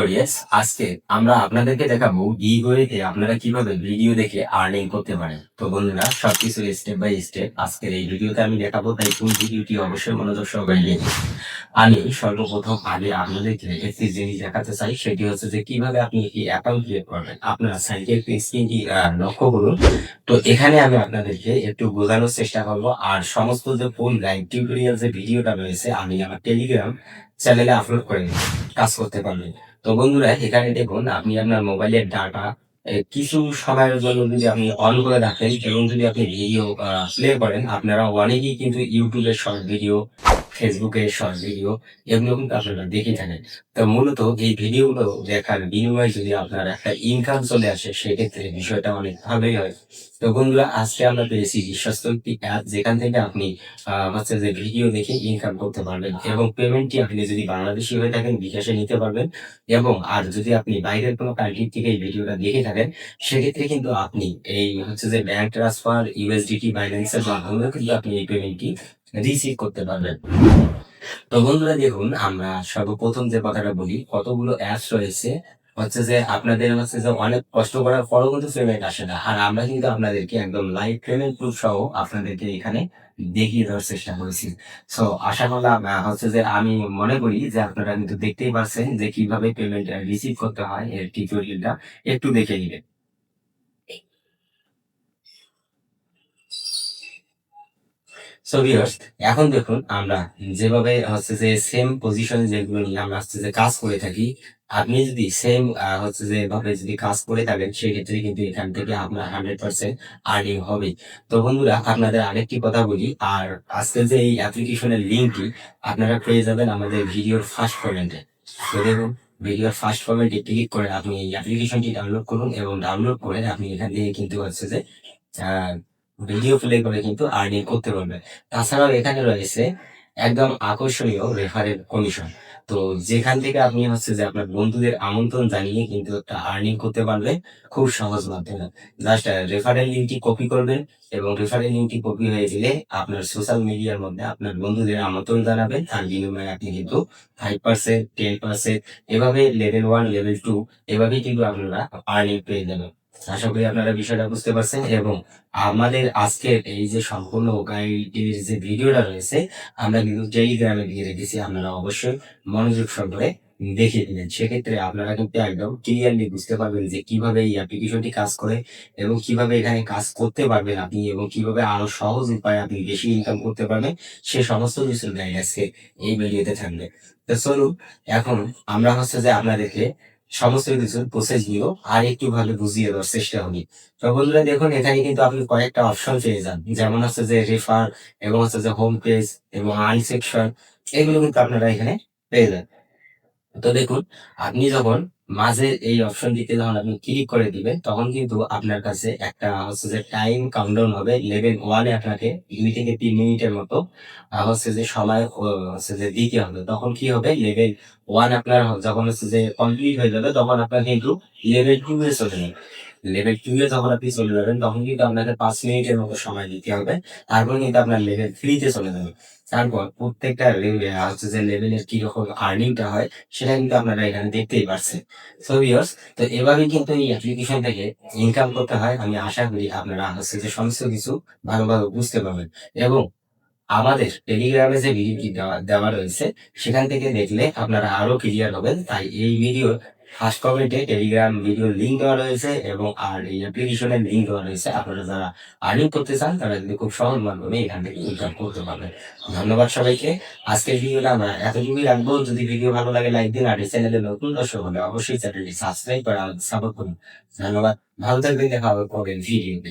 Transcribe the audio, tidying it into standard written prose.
Audience, আজকে আমরা আপনাদেরকে দেখাবো গিভওয়েতে আপনারা কিভাবে ভিডিও দেখে আর্নিং করতে পারেন। তো বন্ধুরা, সবকিছু স্টেপ বাই স্টেপ আজকের এই ভিডিওতে আমি দেখাবো, তাই ফুল ভিডিওটি অবশ্যই মনোযোগ সহকারে দেখুন। আমি সর্বপ্রথম আগে আপনাদেরকে একটি জিনিস দেখাতে চাই, সেটি হচ্ছে যে কিভাবে আপনি এই অ্যাকাউন্ট ক্রিয়েট করবেন। আপনারা সাইটে একটু স্ক্রিনটি লক্ষ্য করুন। তো এখানে আমি আপনাদেরকে একটু বোঝানোর চেষ্টা করবো, আর সমস্ত যে ফুল গাইড টিউটোরিয়াল যে ভিডিওটা রয়েছে আমি আমার টেলিগ্রাম চ্যানেলে আপলোড করে দেব, কাজ করতে পারবেন। তো বন্ধুরা, এখানে দেখুন আপনি আপনার মোবাইলের ডাটা কিছু সময়ের জন্য যদি আপনি অন করে রাখেন এবং যদি আপনি ভিডিও প্লে করেন, আপনারা অনেকেই কিন্তু ইউটিউবের শর্ট ভিডিও, ফেসবুকের শর্ট ভিডিও এগুলো কিন্তু আপনারা দেখে থাকেন। তো মূলত এই ভিডিওগুলো দেখার বিনিময়ে যদি আপনার একটা ইনকাম চলে আসে, সেক্ষেত্রে বিষয়টা অনেক ভালোই হয়। তো বন্ধুরা, আজকে আমরা পেয়েছি বিশ্বস্ত একটি অ্যাপ, যেখান থেকে আপনি হচ্ছে যে ভিডিও দেখে ইনকাম করতে পারবেন এবং পেমেন্টটি আপনি যদি বাংলাদেশি হয়ে থাকেন বিকাশে নিতে পারবেন। এবং আর যদি আপনি বাইরের কোনো কান্ট্রি থেকে এই ভিডিওটা দেখে থাকেন, সেক্ষেত্রে কিন্তু আপনি এই হচ্ছে যে ব্যাংক ট্রান্সফার, ইউএসডিটি, বাইন্যান্সের মাধ্যমেও কিন্তু আপনি এই পেমেন্টটি রিসিভ করতে পারবেন। তো বন্ধুরা দেখুন, আমরা সর্বপ্রথম যে কথাটা বলি, কতগুলো অ্যাপস রয়েছে হচ্ছে যে আপনাদের হচ্ছে যে অনেক কষ্ট করার পরও কিন্তু পেমেন্ট আসে না, আর আমরা কিন্তু আপনাদেরকে একদম লাইভ পেমেন্ট প্রুফ সহ আপনাদেরকে এখানে দেখিয়ে দেওয়ার চেষ্টা করেছি। সো আশা করলাম হচ্ছে যে আমি মনে করি যে আপনারা কিন্তু দেখতেই পাচ্ছেন যে কিভাবে পেমেন্ট রিসিভ করতে হয়, এর টিউটোরিয়ালটা একটু দেখে নিবেন। সো ভিউয়ার্স, এখন দেখুন আমরা যেভাবে হচ্ছে যে সেম পজিশনে যেগুলো নিয়ে আমরা হচ্ছে যে কাজ করে থাকি, আপনি যদি সেম হচ্ছে যে এভাবে যদি কাজ করে থাকেন, সেক্ষেত্রে কিন্তু এখান থেকে আপনার 100% আর্নিং হবে। তো বন্ধুরা, আপনাদের আরেকটি কথা বলি, আর আজকে যে এই অ্যাপ্লিকেশনের লিঙ্কটি আপনারা পেয়ে যাবেন আমাদের ভিডিওর ফার্স্ট কমেন্টে। তো দেখুন, ভিডিওর ফার্স্ট কমেন্টে ক্লিক করে আপনি এই অ্যাপ্লিকেশনটি ডাউনলোড করুন এবং ডাউনলোড করে আপনি এখান থেকে কিন্তু হচ্ছে যে আহ ভিডিও প্লে করে কিন্তু আর্নিং করতে পারবে। তাছাড়াও এখানে রয়েছে একদম আকর্ষণীয় রেফারেল কমিশন। তো যেখান থেকে আপনি হচ্ছে যে আপনার বন্ধুদের আমন্ত্রণ জানিয়ে কিন্তু একটা আর্নিং করতে পারবে খুব সহজ মাধ্যমে। জাস্ট রেফারেল লিঙ্কটি কপি করবেন এবং রেফারেল লিঙ্কটি কপি হয়ে গেলে আপনার সোশ্যাল মিডিয়ার মধ্যে আপনার বন্ধুদের আমন্ত্রণ জানাবেন। তার বিনিময়ে আপনি কিন্তু 5%, 10% এভাবে লেভেল 1, লেভেল 2 এভাবেই কিন্তু আপনারা আর্নিং পেয়ে যাবেন। আশা করি আপনারা বিষয়টা বুঝতে পারছেন, এবং আমাদের আজকের এই যে সম্পূর্ণ গাইডের যে ভিডিওটা রয়েছে আমরা কিন্তু টেলিগ্রামে দিয়ে রেখেছি, আপনারা অবশ্যই মনোযোগ সহকারে দেখে দিবেন। সেক্ষেত্রে আপনারা কিন্তু একদম ক্লিয়ারলি বুঝতে পারবেন যে কিভাবে এই অ্যাপ্লিকেশনটি কাজ করে এবং কিভাবে এখানে কাজ করতে পারবেন আপনি, এবং কিভাবে আরো সহজ উপায়ে আপনি বেশি ইনকাম করতে পারবেন। সে সমস্ত কিছুর গাইড আজকে এই ভিডিওতে থাকবে। তো চলুন, এখন আমরা হচ্ছে যে আপনাদেরকে সমস্ত কিছুর প্রসেস গুলো আর একটু ভালো বুঝিয়ে দেওয়ার চেষ্টা করি। তো বন্ধুরা দেখুন, এখানে কিন্তু আপনি কয়েকটা অপশন পেয়ে যান, যেমন হচ্ছে যে রেফার এবং হচ্ছে যে হোম পেজ এবং আর্ন সেকশন, এগুলো কিন্তু আপনারা এখানে পেয়ে যান। তো দেখুন, আপনি যখন মাঝে এই অপশনটিতে যখন আপনি ক্লিক করে দিবেন, তখন কিন্তু আপনার কাছে একটা হচ্ছে যে টাইম কাউন্টডাউন হবে। লেভেল 1 এ আপনাকে 2 থেকে 3 মিনিটের মতো হচ্ছে যে সময় হচ্ছে যে দিতে হবে। তখন কি হবে, লেভেল 1 আপনার যখন হচ্ছে যে কমপ্লিট হয়ে যাবে, তখন আপনার কিন্তু লেভেল 2 এ চলে যাবে। লেভেল 2 এ যখন আপনি চলে যাবেন, তখন কিন্তু আপনাকে 5 মিনিটের মতো সময় দিতে হবে। তারপর কিন্তু আপনার লেভেল 3 তে চলে যাবে। তারপর প্রত্যেকটা হচ্ছে যে লেভেলের কিরকম আর্নিংটা হয়, সেটা কিন্তু আপনারা এখানে দেখতেই পারছেন। সো ভিউয়ার্স, তো এভাবে কিন্তু এই অ্যাপ্লিকেশন থেকে ইনকাম করতে হয়। আমি আশা করি আপনারা হচ্ছে যে সমস্ত কিছু ভালোভাবে বুঝতে পারবেন, এবং আমাদের টেলিগ্রামে যে ভিডিওটি দেওয়া দেওয়া রয়েছে, সেখান থেকে দেখলে আপনারা আরো ক্লিয়ার হবেন। তাই এই ভিডিও ফার্স্ট কমেন্টে টেলিগ্রাম ভিডিও লিঙ্ক দেওয়া রয়েছে এবং আর এই অ্যাপ্লিকেশনের লিঙ্ক দেওয়া রয়েছে। আপনারা যারা আর্নিং করতে চান, তারা কিন্তু খুব সহজ মাধ্যমে এখান থেকে ইনকাম করতে পারবেন। ধন্যবাদ সবাইকে। আজকের ভিডিওটা আমরা এতটুকুই রাখবো। যদি ভিডিও ভালো লাগে লাইক দিন, আর এই চ্যানেলে নতুন দর্শক হলে অবশ্যই চ্যানেলটি সাবস্ক্রাইব করে সাপোর্ট করুন। ধন্যবাদ। ভালো থাকবেন, দেখা হবে পরের ভিডিওতে।